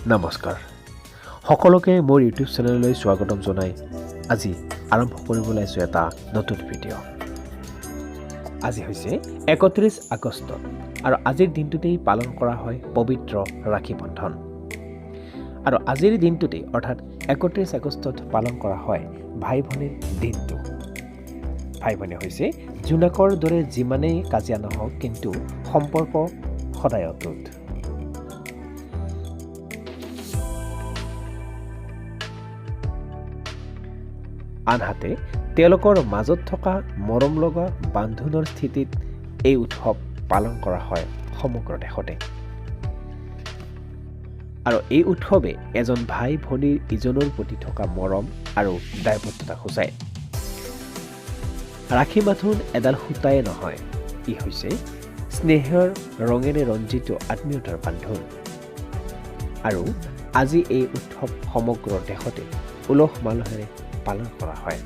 নমস্কাৰ সকলোকে মোৰ ইউটিউব চেনেললৈ স্বাগতম জনাই আজি আৰম্ভ কৰিবলৈ আছোঁ এটা নতুন ভিডিঅ' আজি হৈছে ৩১ আগষ্ট আৰু আজিৰ দিনটোতেই পালন কৰা হয় পবিত্ৰ ৰাখী বন্ধন আৰু আজিৰ দিনটোতেই অৰ্থাৎ ৩১ আগষ্টত পালন কৰা হয় ভাই ভনীৰ দিনটো ভাই ভনী হৈছে জোনাকৰ দৰে যিমানেই কাজিয়া নহওক কিন্তু সম্পৰ্ক সদায় অটুট আনহাতে তেওঁলোকৰ মাজত থকা মৰম লগা বান্ধোনৰ স্থিতিত এই উৎসৱ পালন কৰা হয় সমগ্ৰ দেশতে আৰু এই উৎসৱে এজন ভাই ভনীৰ ইজনৰ প্ৰতি থকা মৰম আৰু দায়বদ্ধতা সূচায় ৰাখী বান্ধোন এডাল সূতাই নহয় ই হৈছে স্নেহৰ ৰঙেৰে ৰঞ্জিত আত্মীয়তাৰ বান্ধোন আৰু আজি এই উৎসৱ সমগ্ৰ দেশতে উলহ মালহেৰে পালন কৰা হয়